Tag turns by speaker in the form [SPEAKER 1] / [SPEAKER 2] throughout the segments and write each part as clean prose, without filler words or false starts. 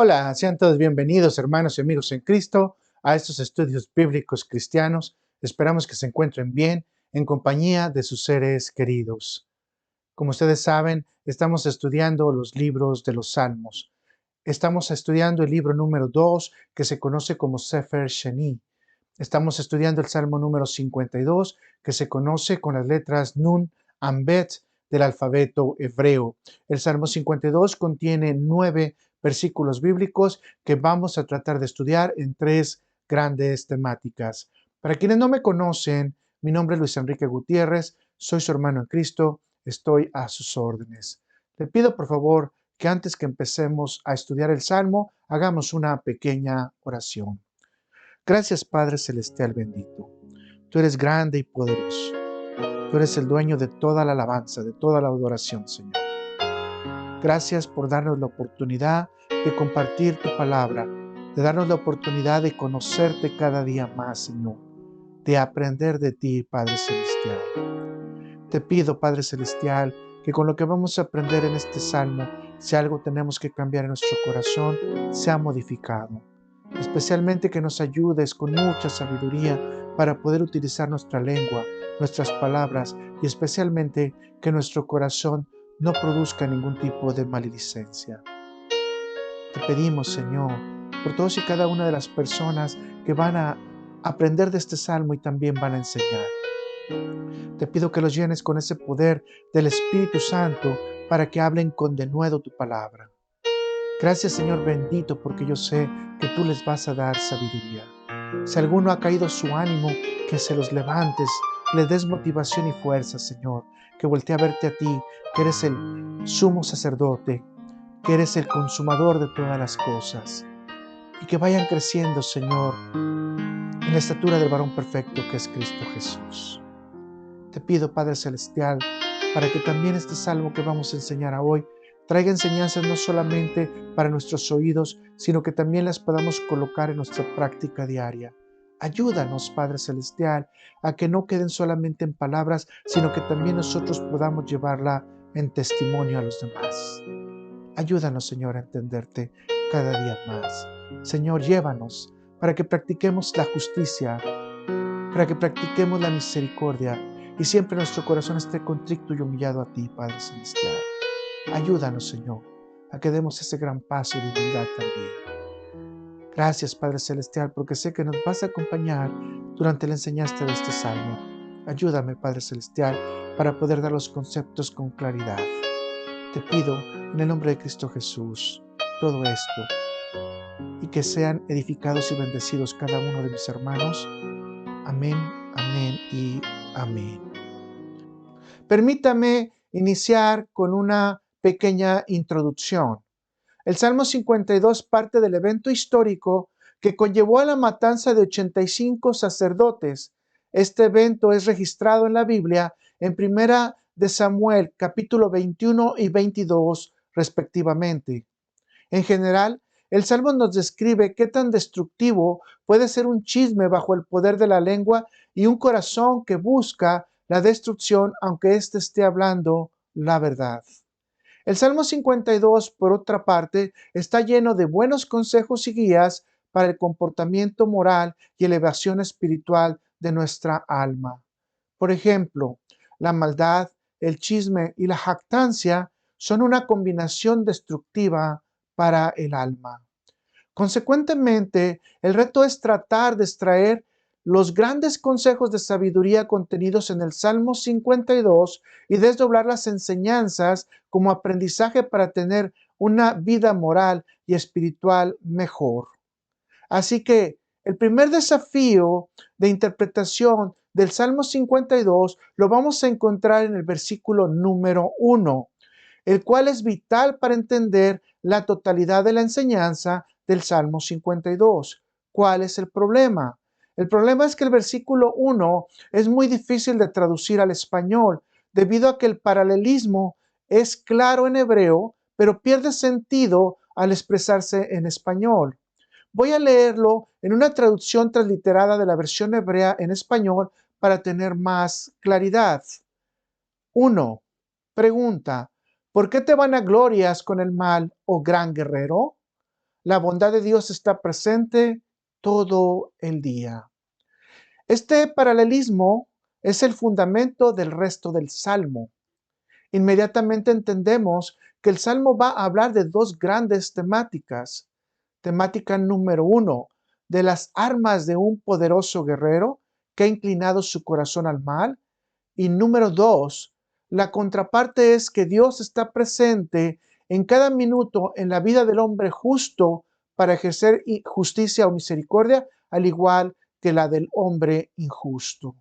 [SPEAKER 1] Hola, sean todos bienvenidos, hermanos y amigos en Cristo, a estos estudios bíblicos cristianos. Esperamos que se encuentren bien en compañía de sus seres queridos. Como ustedes saben, estamos estudiando los libros de los Salmos. Estamos estudiando el libro número 2, que se conoce como Sefer Sheni. Estamos estudiando el Salmo número 52, que se conoce con las letras Nun, Ambet del alfabeto hebreo. El Salmo 52 contiene 9 versículos bíblicos que vamos a tratar de estudiar en 3 grandes temáticas. Para quienes no me conocen, mi nombre es Luis Enrique Gutiérrez, soy su hermano en Cristo, estoy a sus órdenes. Le pido por favor que antes que empecemos a estudiar el Salmo, hagamos una pequeña oración. Gracias, Padre Celestial bendito. Tú eres grande y poderoso. Tú eres el dueño de toda la alabanza, de toda la adoración, Señor. Gracias por darnos la oportunidad de compartir tu palabra, de darnos la oportunidad de conocerte cada día más, Señor, de aprender de ti, Padre Celestial. Te pido, Padre Celestial, que con lo que vamos a aprender en este salmo, si algo tenemos que cambiar en nuestro corazón, sea modificado. Especialmente que nos ayudes con mucha sabiduría para poder utilizar nuestra lengua, nuestras palabras y especialmente que nuestro corazón no produzca ningún tipo de maledicencia. Te pedimos, Señor, por todos y cada una de las personas que van a aprender de este salmo y también van a enseñar. Te pido que los llenes con ese poder del Espíritu Santo para que hablen con denuedo tu palabra. Gracias, Señor bendito, porque yo sé que tú les vas a dar sabiduría. Si alguno ha caído su ánimo, que se los levantes, le des motivación y fuerza, Señor, que voltee a verte a ti, que eres el sumo sacerdote, que eres el consumador de todas las cosas, y que vayan creciendo, Señor, en la estatura del varón perfecto que es Cristo Jesús. Te pido, Padre Celestial, para que también este salmo que vamos a enseñar hoy traiga enseñanzas no solamente para nuestros oídos, sino que también las podamos colocar en nuestra práctica diaria. Ayúdanos, Padre Celestial, a que no queden solamente en palabras, sino que también nosotros podamos llevarla en testimonio a los demás. Ayúdanos, Señor, a entenderte cada día más. Señor, llévanos para que practiquemos la justicia, para que practiquemos la misericordia y siempre nuestro corazón esté contrito y humillado a ti, Padre Celestial. Ayúdanos, Señor, a que demos ese gran paso de humildad también. Gracias, Padre Celestial, porque sé que nos vas a acompañar durante la enseñanza de este salmo. Ayúdame, Padre Celestial, para poder dar los conceptos con claridad. Te pido, en el nombre de Cristo Jesús, todo esto, y que sean edificados y bendecidos cada uno de mis hermanos. Amén, amén y amén. Permítame iniciar con una pequeña introducción. El Salmo 52 parte del evento histórico que conllevó a la matanza de 85 sacerdotes. Este evento es registrado en la Biblia en Primera de Samuel, capítulo 21 y 22, respectivamente. En general, el Salmo nos describe qué tan destructivo puede ser un chisme bajo el poder de la lengua y un corazón que busca la destrucción aunque éste esté hablando la verdad. El Salmo 52, por otra parte, está lleno de buenos consejos y guías para el comportamiento moral y elevación espiritual de nuestra alma. Por ejemplo, la maldad, el chisme y la jactancia son una combinación destructiva para el alma. Consecuentemente, el reto es tratar de extraer los grandes consejos de sabiduría contenidos en el Salmo 52 y desdoblar las enseñanzas como aprendizaje para tener una vida moral y espiritual mejor. Así que el primer desafío de interpretación del Salmo 52 lo vamos a encontrar en el versículo número 1, el cual es vital para entender la totalidad de la enseñanza del Salmo 52. ¿Cuál es el problema? El problema es que el versículo 1 es muy difícil de traducir al español, debido a que el paralelismo es claro en hebreo, pero pierde sentido al expresarse en español. Voy a leerlo en una traducción transliterada de la versión hebrea en español para tener más claridad. 1. Pregunta: ¿por qué te vanaglorias con el mal, oh gran guerrero? La bondad de Dios está presente todo el día. Este paralelismo es el fundamento del resto del Salmo. Inmediatamente entendemos que el Salmo va a hablar de dos grandes temáticas. Temática número uno, de las armas de un poderoso guerrero que ha inclinado su corazón al mal. Y número dos, la contraparte es que Dios está presente en cada minuto en la vida del hombre justo para ejercer justicia o misericordia, al igual que la del hombre injusto.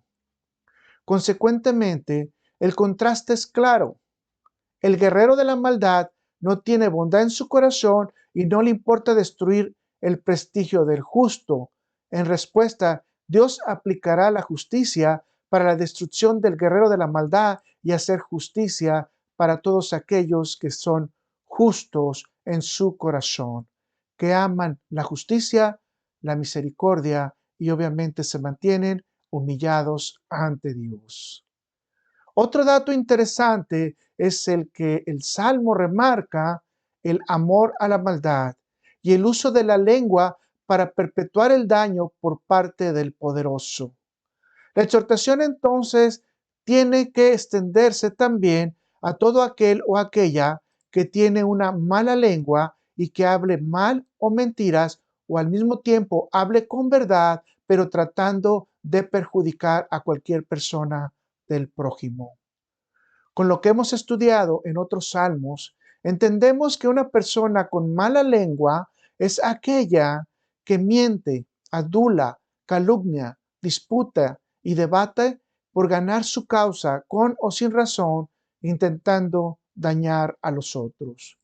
[SPEAKER 1] Consecuentemente, el contraste es claro. El guerrero de la maldad no tiene bondad en su corazón y no le importa destruir el prestigio del justo. En respuesta, Dios aplicará la justicia para la destrucción del guerrero de la maldad y hacer justicia para todos aquellos que son justos en su corazón, que aman la justicia, la misericordia y obviamente se mantienen humillados ante Dios. Otro dato interesante es el que el Salmo remarca el amor a la maldad y el uso de la lengua para perpetuar el daño por parte del poderoso. La exhortación entonces tiene que extenderse también a todo aquel o aquella que tiene una mala lengua y que hable mal o mentiras o al mismo tiempo hable con verdad, pero tratando de perjudicar a cualquier persona del prójimo. Con lo que hemos estudiado en otros salmos, entendemos que una persona con mala lengua es aquella que miente, adula, calumnia, disputa y debate por ganar su causa con o sin razón, intentando dañar a los otros.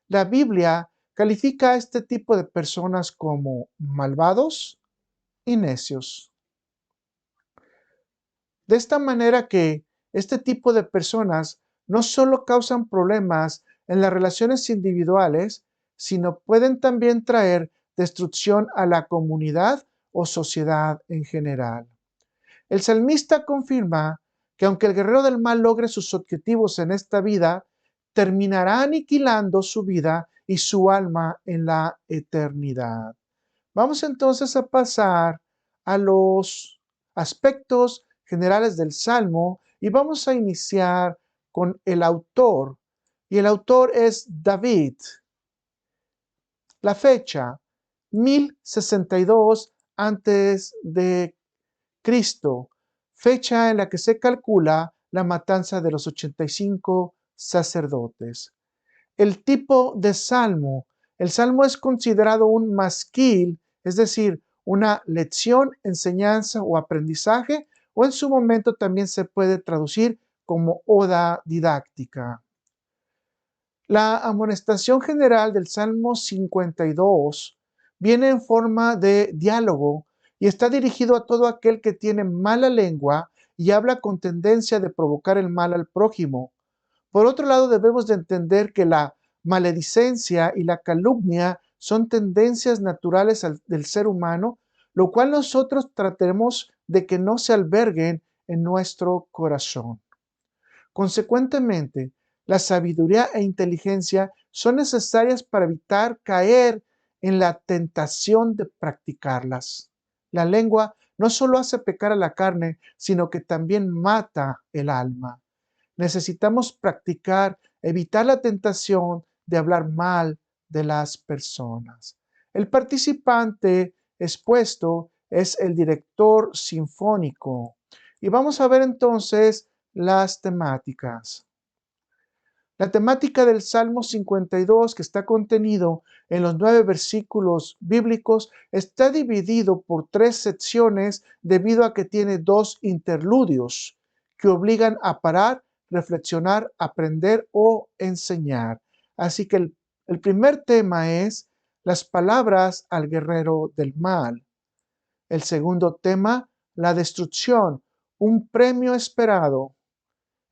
[SPEAKER 1] La Biblia califica a este tipo de personas como malvados y necios. De esta manera que este tipo de personas no solo causan problemas en las relaciones individuales, sino pueden también traer destrucción a la comunidad o sociedad en general. El salmista confirma que aunque el guerrero del mal logre sus objetivos en esta vida, terminará aniquilando su vida y su alma en la eternidad. Vamos entonces a pasar a los aspectos generales del Salmo y vamos a iniciar con el autor. Y el autor es David. La fecha, 1062 antes de Cristo, fecha en la que se calcula la matanza de los 85 sacerdotes. El tipo de salmo. El salmo es considerado un masquil, es decir, una lección, enseñanza o aprendizaje, o en su momento también se puede traducir como oda didáctica. La amonestación general del Salmo 52 viene en forma de diálogo y está dirigido a todo aquel que tiene mala lengua y habla con tendencia de provocar el mal al prójimo. Por otro lado, debemos de entender que la maledicencia y la calumnia son tendencias naturales del ser humano, lo cual nosotros trataremos de que no se alberguen en nuestro corazón. Consecuentemente, la sabiduría e inteligencia son necesarias para evitar caer en la tentación de practicarlas. La lengua no solo hace pecar a la carne, sino que también mata el alma. Necesitamos practicar, evitar la tentación de hablar mal de las personas. El participante expuesto es el director sinfónico. Y vamos a ver entonces las temáticas. La temática del Salmo 52, que está contenido en los 9 versículos bíblicos, está dividido por 3 secciones debido a que tiene 2 interludios que obligan a parar, reflexionar, aprender o enseñar. Así que el primer tema es las palabras al guerrero del mal. El segundo tema, la destrucción, un premio esperado.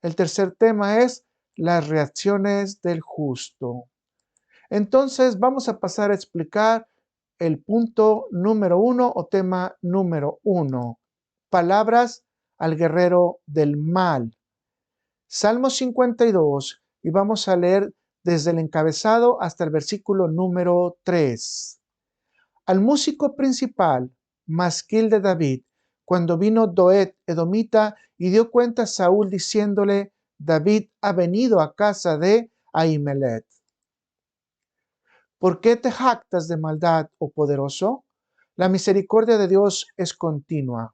[SPEAKER 1] El tercer tema es las reacciones del justo. Entonces vamos a pasar a explicar el punto número 1 o tema número 1. Palabras al guerrero del mal. Salmo 52 y vamos a leer desde el encabezado hasta el versículo número 3. Al músico principal, masquil de David, cuando vino Doeg edomita y dio cuenta a Saúl diciéndole: David ha venido a casa de Ahimelech. ¿Por qué te jactas de maldad, oh poderoso? La misericordia de Dios es continua.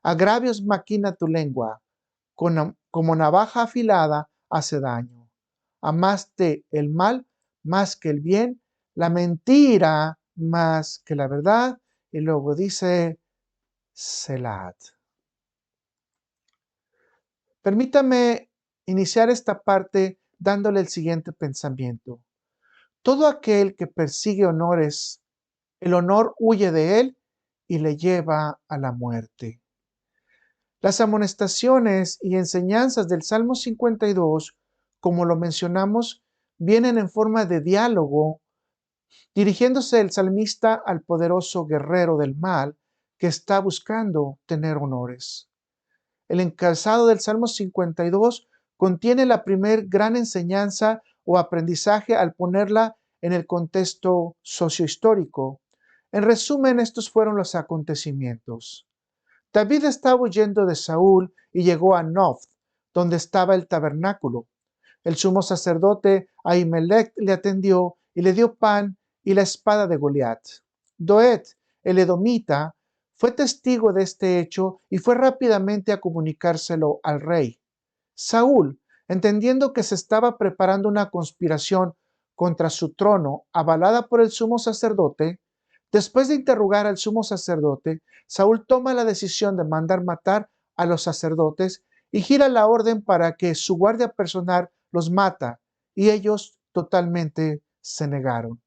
[SPEAKER 1] Agravios maquina tu lengua, como navaja afilada hace daño. Amaste el mal más que el bien, la mentira más que la verdad. Y luego dice, Selah. Permítame iniciar esta parte dándole el siguiente pensamiento. Todo aquel que persigue honores, el honor huye de él y le lleva a la muerte. Las amonestaciones y enseñanzas del Salmo 52, como lo mencionamos, vienen en forma de diálogo, dirigiéndose el salmista al poderoso guerrero del mal que está buscando tener honores. El encabezado del Salmo 52 contiene la primer gran enseñanza o aprendizaje al ponerla en el contexto sociohistórico. En resumen, estos fueron los acontecimientos. David estaba huyendo de Saúl y llegó a Nob, donde estaba el tabernáculo. El sumo sacerdote Ahimelech le atendió y le dio pan y la espada de Goliat. Doeg, el edomita, fue testigo de este hecho y fue rápidamente a comunicárselo al rey. Saúl, entendiendo que se estaba preparando una conspiración contra su trono, avalada por el sumo sacerdote, después de interrogar al sumo sacerdote, Saúl toma la decisión de mandar matar a los sacerdotes y gira la orden para que su guardia personal los mata, y ellos totalmente se negaron.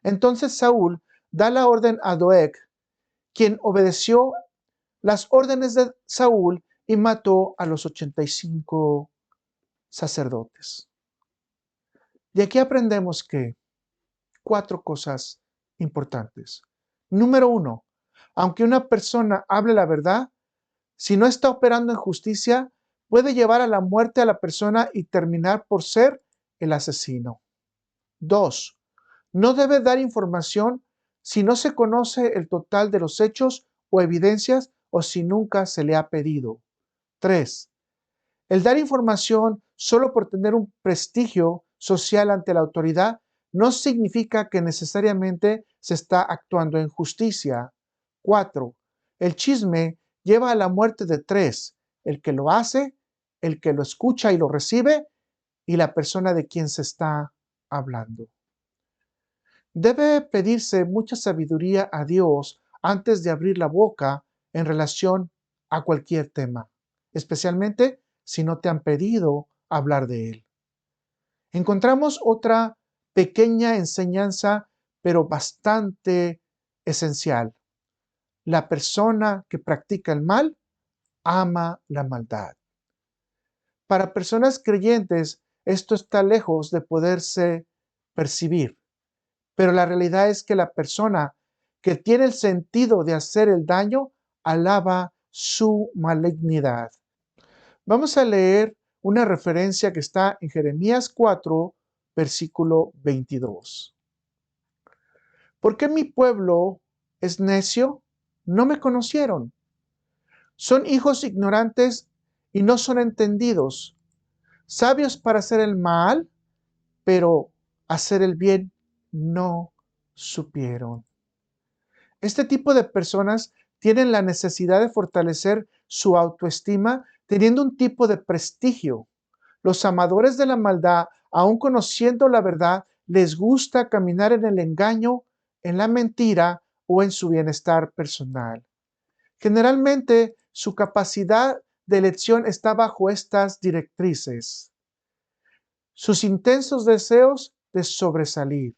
[SPEAKER 1] Entonces Saúl da la orden a Doeg, quien obedeció las órdenes de Saúl y mató a los 85 sacerdotes. De aquí aprendemos que 4 cosas importantes. Número 1, aunque una persona hable la verdad, si no está operando en justicia, puede llevar a la muerte a la persona y terminar por ser el asesino. 2, no debe dar información si no se conoce el total de los hechos o evidencias o si nunca se le ha pedido. 3, el dar información solo por tener un prestigio social ante la autoridad no significa que necesariamente se está actuando en justicia. 4. El chisme lleva a la muerte de 3: el que lo hace, el que lo escucha y lo recibe, y la persona de quien se está hablando. Debe pedirse mucha sabiduría a Dios antes de abrir la boca en relación a cualquier tema, especialmente si no te han pedido hablar de él. Encontramos otra pequeña enseñanza, pero bastante esencial. La persona que practica el mal ama la maldad. Para personas creyentes, esto está lejos de poderse percibir, pero la realidad es que la persona que tiene el sentido de hacer el daño alaba su malignidad. Vamos a leer una referencia que está en Jeremías 4, versículo 22. ¿Por qué mi pueblo es necio? No me conocieron. Son hijos ignorantes y no son entendidos, sabios para hacer el mal, pero hacer el bien no supieron. Este tipo de personas tienen la necesidad de fortalecer su autoestima teniendo un tipo de prestigio. Los amadores de la maldad, aun conociendo la verdad, les gusta caminar en el engaño, en la mentira o en su bienestar personal. Generalmente, su capacidad de elección está bajo estas directrices: sus intensos deseos de sobresalir.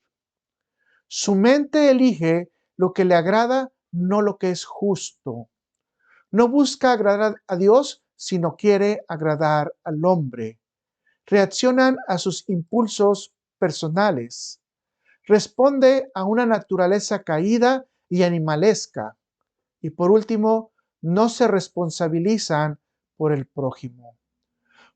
[SPEAKER 1] Su mente elige lo que le agrada, no lo que es justo. No busca agradar a Dios, sino quiere agradar al hombre. Reaccionan a sus impulsos personales. Responde a una naturaleza caída y animalesca. Y por último, no se responsabilizan por el prójimo.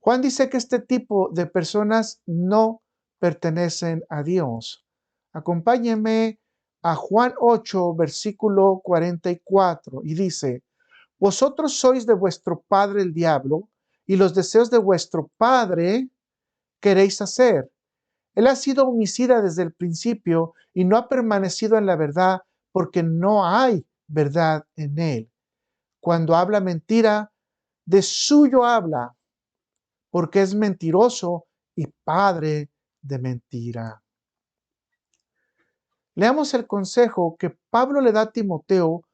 [SPEAKER 1] Juan dice que este tipo de personas no pertenecen a Dios. Acompáñenme a Juan 8, versículo 44, y dice: vosotros sois de vuestro padre el diablo, y los deseos de vuestro padre queréis hacer. Él ha sido homicida desde el principio y no ha permanecido en la verdad porque no hay verdad en él. Cuando habla mentira, de suyo habla, porque es mentiroso y padre de mentira. Leamos el consejo que Pablo le da a Timoteo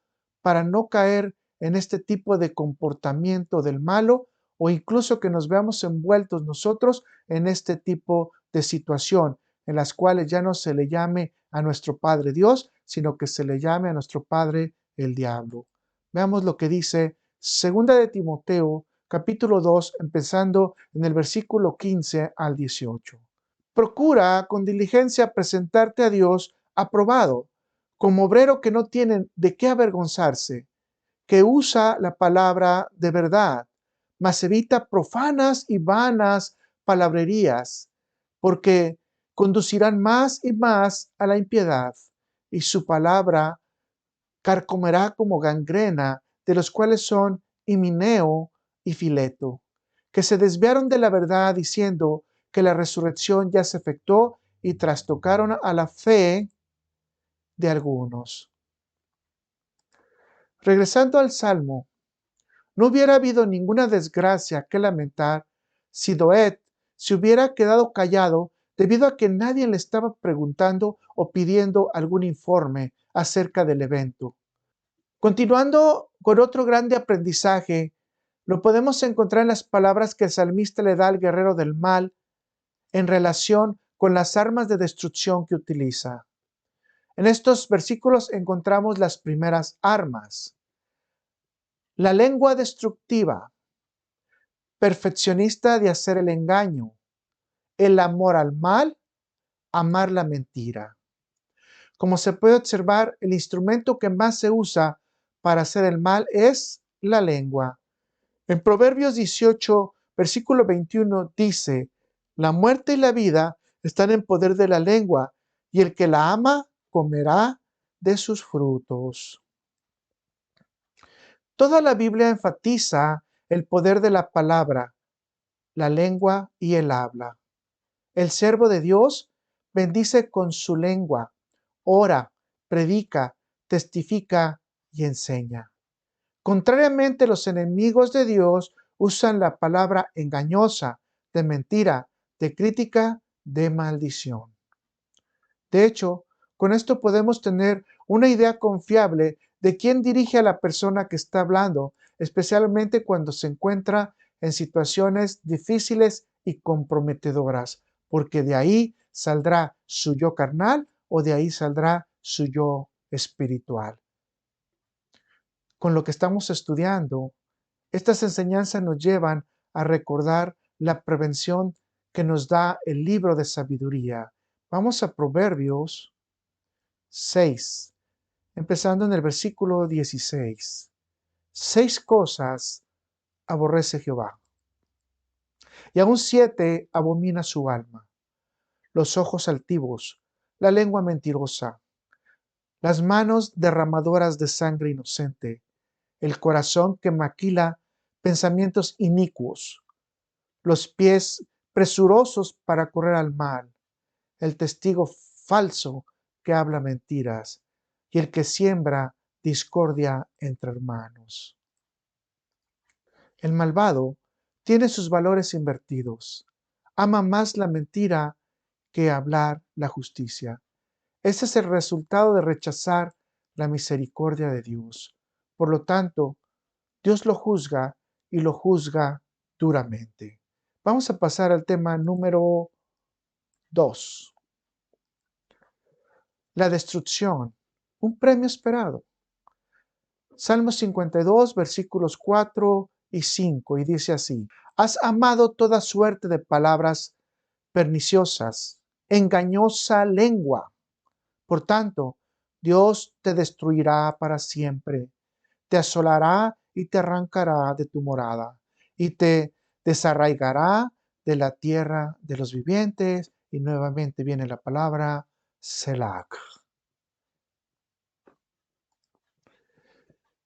[SPEAKER 1] para no caer en este tipo de comportamiento del malo o incluso que nos veamos envueltos nosotros en este tipo de situación en las cuales ya no se le llame a nuestro Padre Dios, sino que se le llame a nuestro Padre el diablo. Veamos lo que dice Segunda de Timoteo, capítulo 2, empezando en el versículo 15 al 18. Procura con diligencia presentarte a Dios aprobado, como obrero que no tiene de qué avergonzarse, que usa la palabra de verdad, mas evita profanas y vanas palabrerías, porque conducirán más y más a la impiedad, y su palabra carcomerá como gangrena, de los cuales son Himeneo y Fileto, que se desviaron de la verdad diciendo que la resurrección ya se efectuó y trastocaron a la fe de algunos. Regresando al Salmo, no hubiera habido ninguna desgracia que lamentar si Doeg se hubiera quedado callado debido a que nadie le estaba preguntando o pidiendo algún informe acerca del evento. Continuando con otro grande aprendizaje, lo podemos encontrar en las palabras que el salmista le da al guerrero del mal en relación con las armas de destrucción que utiliza. En estos versículos encontramos las primeras armas. La lengua destructiva, perfeccionista de hacer el engaño, el amor al mal, amar la mentira. Como se puede observar, el instrumento que más se usa para hacer el mal es la lengua. En Proverbios 18, versículo 21 dice: la muerte y la vida están en poder de la lengua, y el que la ama comerá de sus frutos. Toda la Biblia enfatiza el poder de la palabra, la lengua y el habla. El siervo de Dios bendice con su lengua, ora, predica, testifica y enseña. Contrariamente, los enemigos de Dios usan la palabra engañosa, de mentira, de crítica, de maldición. De hecho, con esto podemos tener una idea confiable de quién dirige a la persona que está hablando, especialmente cuando se encuentra en situaciones difíciles y comprometedoras, porque de ahí saldrá su yo carnal o de ahí saldrá su yo espiritual. Con lo que estamos estudiando, estas enseñanzas nos llevan a recordar la prevención que nos da el libro de sabiduría. Vamos a Proverbios 6, empezando en el versículo 16. 6 cosas aborrece Jehová, y aún 7 abomina su alma: los ojos altivos, la lengua mentirosa, las manos derramadoras de sangre inocente, el corazón que maquila pensamientos inicuos, los pies presurosos para correr al mal, el testigo falso que habla mentiras y el que siembra discordia entre hermanos. El malvado tiene sus valores invertidos. Ama más la mentira que hablar la justicia. Ese es el resultado de rechazar la misericordia de Dios. Por lo tanto, Dios lo juzga y lo juzga duramente. Vamos a pasar al tema número 2. La destrucción, un premio esperado. Salmo 52, versículos 4 y 5, y dice así: has amado toda suerte de palabras perniciosas, engañosa lengua. Por tanto, Dios te destruirá para siempre, te asolará y te arrancará de tu morada, y te desarraigará de la tierra de los vivientes. Y nuevamente viene la palabra Selah.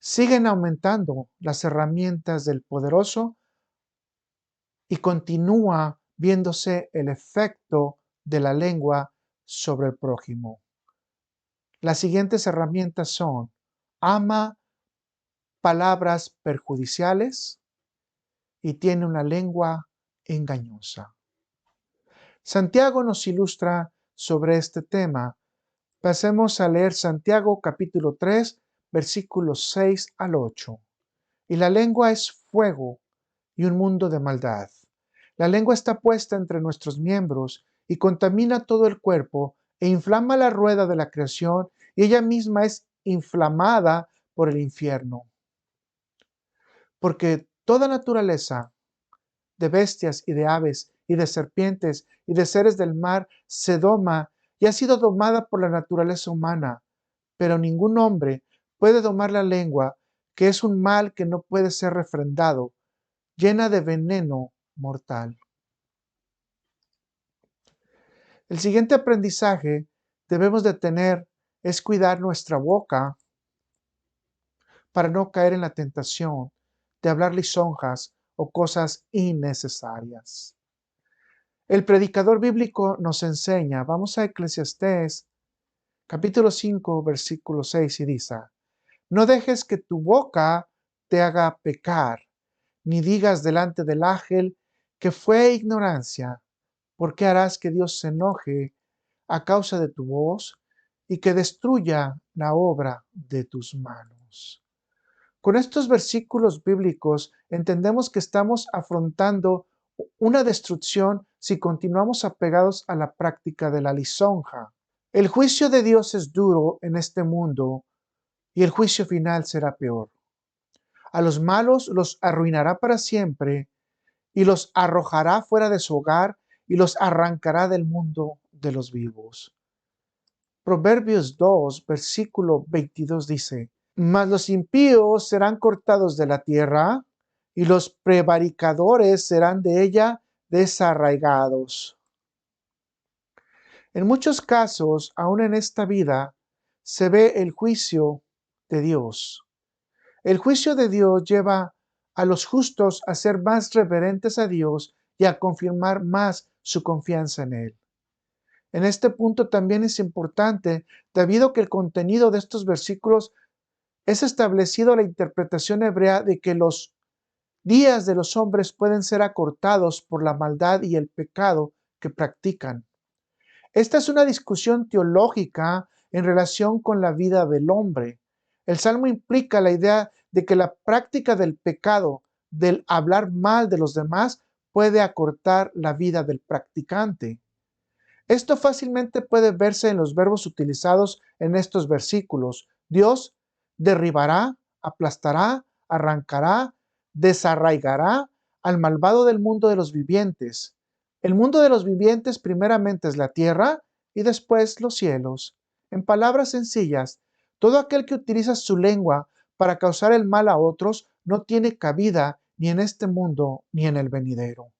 [SPEAKER 1] Siguen aumentando las herramientas del poderoso y continúa viéndose el efecto de la lengua sobre el prójimo. Las siguientes herramientas son: ama palabras perjudiciales y tiene una lengua engañosa. Santiago nos ilustra sobre este tema. Pasemos a leer Santiago capítulo 3, versículos 6 al 8. Y la lengua es fuego y un mundo de maldad. La lengua está puesta entre nuestros miembros y contamina todo el cuerpo e inflama la rueda de la creación, y ella misma es inflamada por el infierno. Porque toda naturaleza de bestias y de aves y de serpientes y de seres del mar se doma y ha sido domada por la naturaleza humana, pero ningún hombre puede domar la lengua, que es un mal que no puede ser refrendado, llena de veneno mortal. El siguiente aprendizaje debemos de tener es cuidar nuestra boca para no caer en la tentación de hablar lisonjas o cosas innecesarias. El predicador bíblico nos enseña, vamos a Eclesiastés capítulo 5, versículo 6 y dice: no dejes que tu boca te haga pecar, ni digas delante del ángel que fue ignorancia, porque harás que Dios se enoje a causa de tu voz y que destruya la obra de tus manos. Con estos versículos bíblicos entendemos que estamos afrontando una destrucción si continuamos apegados a la práctica de la lisonja. El juicio de Dios es duro en este mundo y el juicio final será peor. A los malos los arruinará para siempre y los arrojará fuera de su hogar y los arrancará del mundo de los vivos. Proverbios 2, versículo 22 dice: mas los impíos serán cortados de la tierra y los prevaricadores serán de ella desarraigados. En muchos casos, aún en esta vida, se ve el juicio de Dios. El juicio de Dios lleva a los justos a ser más reverentes a Dios y a confirmar más su confianza en Él. En este punto también es importante, debido a que el contenido de estos versículos es establecido la interpretación hebrea de que los días de los hombres pueden ser acortados por la maldad y el pecado que practican. Esta es una discusión teológica en relación con la vida del hombre. El Salmo implica la idea de que la práctica del pecado, del hablar mal de los demás, puede acortar la vida del practicante. Esto fácilmente puede verse en los verbos utilizados en estos versículos. Dios derribará, aplastará, arrancará, desarraigará al malvado del mundo de los vivientes. El mundo de los vivientes primeramente es la tierra y después los cielos. En palabras sencillas, todo aquel que utiliza su lengua para causar el mal a otros no tiene cabida ni en este mundo ni en el venidero.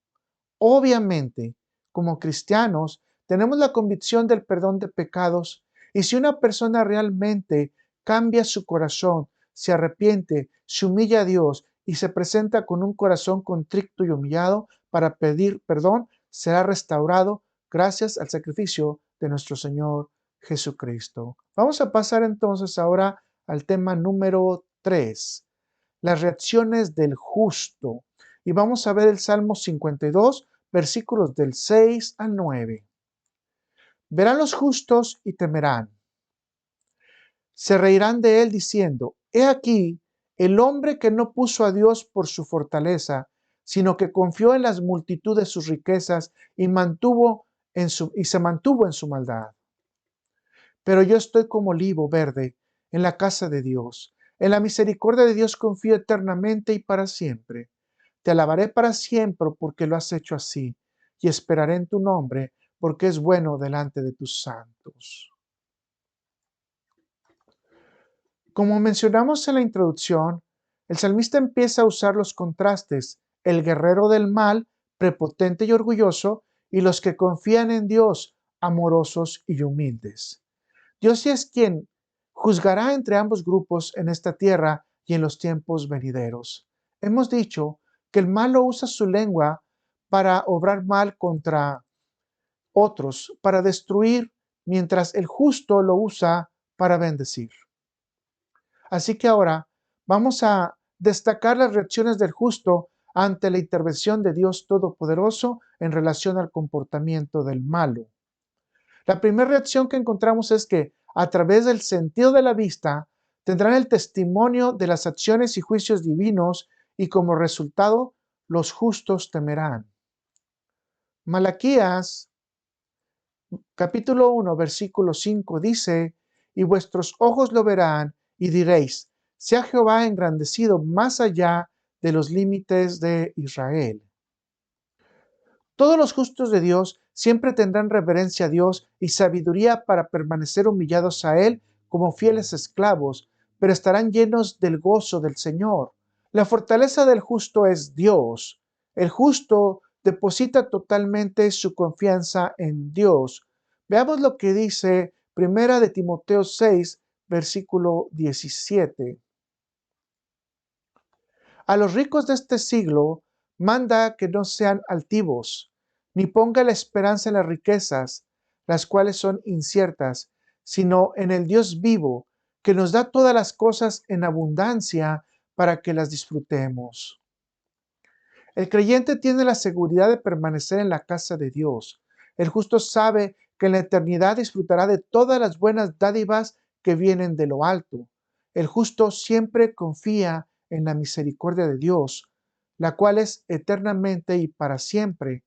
[SPEAKER 1] Obviamente, como cristianos, tenemos la convicción del perdón de pecados, y si una persona realmente cambia su corazón, se arrepiente, se humilla a Dios y se presenta con un corazón contrito y humillado para pedir perdón, será restaurado gracias al sacrificio de nuestro Señor Jesucristo. Vamos a pasar entonces ahora al tema número 3, las reacciones del justo. Y vamos a ver el Salmo 52, versículos del 6 al 9. Verán los justos y temerán. Se reirán de él diciendo: he aquí el hombre que no puso a Dios por su fortaleza, sino que confió en las multitudes de sus riquezas y se mantuvo en su maldad. Pero yo estoy como olivo verde en la casa de Dios. En la misericordia de Dios confío eternamente y para siempre. Te alabaré para siempre porque lo has hecho así, y esperaré en tu nombre porque es bueno delante de tus santos. Como mencionamos en la introducción, el salmista empieza a usar los contrastes: el guerrero del mal, prepotente y orgulloso, y los que confían en Dios, amorosos y humildes. Dios es quien juzgará entre ambos grupos en esta tierra y en los tiempos venideros. Hemos dicho que el malo usa su lengua para obrar mal contra otros, para destruir, mientras el justo lo usa para bendecir. Así que ahora vamos a destacar las reacciones del justo ante la intervención de Dios Todopoderoso en relación al comportamiento del malo. La primera reacción que encontramos es que a través del sentido de la vista tendrán el testimonio de las acciones y juicios divinos y como resultado los justos temerán. Malaquías capítulo 1 versículo 5 dice: y vuestros ojos lo verán y diréis, sea Jehová engrandecido más allá de los límites de Israel. Todos los justos de Dios siempre tendrán reverencia a Dios y sabiduría para permanecer humillados a Él como fieles esclavos, pero estarán llenos del gozo del Señor. La fortaleza del justo es Dios. El justo deposita totalmente su confianza en Dios. Veamos lo que dice Primera de Timoteo 6, versículo 17. A los ricos de este siglo manda que no sean altivos, ni ponga la esperanza en las riquezas, las cuales son inciertas, sino en el Dios vivo, que nos da todas las cosas en abundancia para que las disfrutemos. El creyente tiene la seguridad de permanecer en la casa de Dios. El justo sabe que en la eternidad disfrutará de todas las buenas dádivas que vienen de lo alto. El justo siempre confía en la misericordia de Dios, la cual es eternamente y para siempre,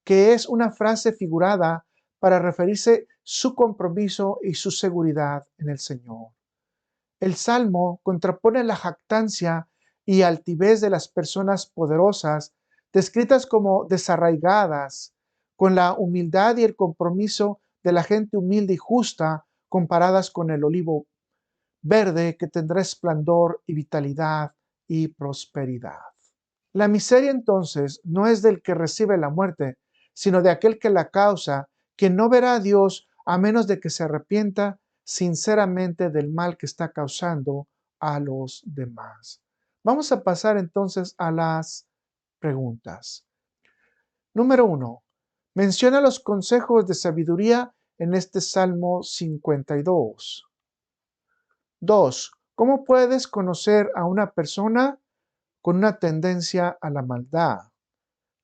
[SPEAKER 1] que es una frase figurada para referirse su compromiso y su seguridad en el Señor. El Salmo contrapone la jactancia y altivez de las personas poderosas, descritas como desarraigadas, con la humildad y el compromiso de la gente humilde y justa, comparadas con el olivo verde que tendrá esplendor y vitalidad y prosperidad. La miseria entonces no es del que recibe la muerte, sino de aquel que la causa, que no verá a Dios a menos de que se arrepienta sinceramente del mal que está causando a los demás. Vamos a pasar entonces a las preguntas. Número 1. Menciona los consejos de sabiduría en este Salmo 52. 2. ¿Cómo puedes conocer a una persona con una tendencia a la maldad?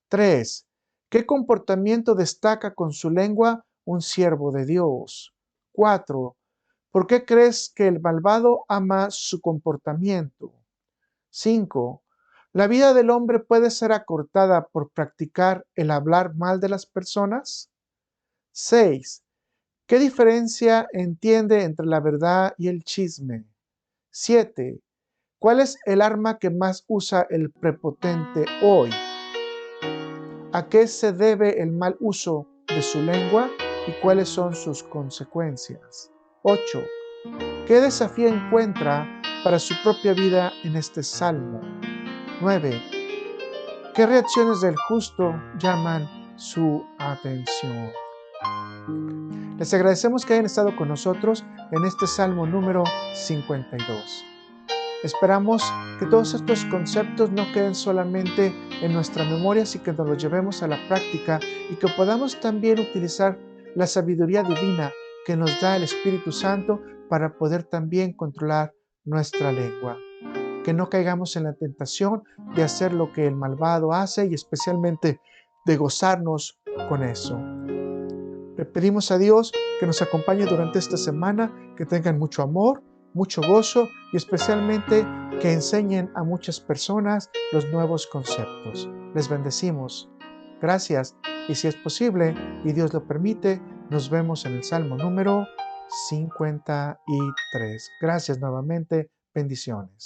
[SPEAKER 1] 3. ¿Qué comportamiento destaca con su lengua un siervo de Dios? 4. ¿Por qué crees que el malvado ama su comportamiento? 5. ¿La vida del hombre puede ser acortada por practicar el hablar mal de las personas? 6. ¿Qué diferencia entiende entre la verdad y el chisme? 7. ¿Cuál es el arma que más usa el prepotente hoy? ¿A qué se debe el mal uso de su lengua y cuáles son sus consecuencias? 8. ¿Qué desafío encuentra para su propia vida en este salmo? 9. ¿Qué reacciones del justo llaman su atención? Les agradecemos que hayan estado con nosotros en este salmo número 52. Esperamos que todos estos conceptos no queden solamente en nuestra memoria, sino que nos los llevemos a la práctica y que podamos también utilizar la sabiduría divina que nos da el Espíritu Santo para poder también controlar nuestra lengua. Que no caigamos en la tentación de hacer lo que el malvado hace y especialmente de gozarnos con eso. Le pedimos a Dios que nos acompañe durante esta semana, que tengan mucho amor, mucho gozo y especialmente que enseñen a muchas personas los nuevos conceptos. Les bendecimos. Gracias. Y si es posible y Dios lo permite, nos vemos en el Salmo número 53. Gracias nuevamente. Bendiciones.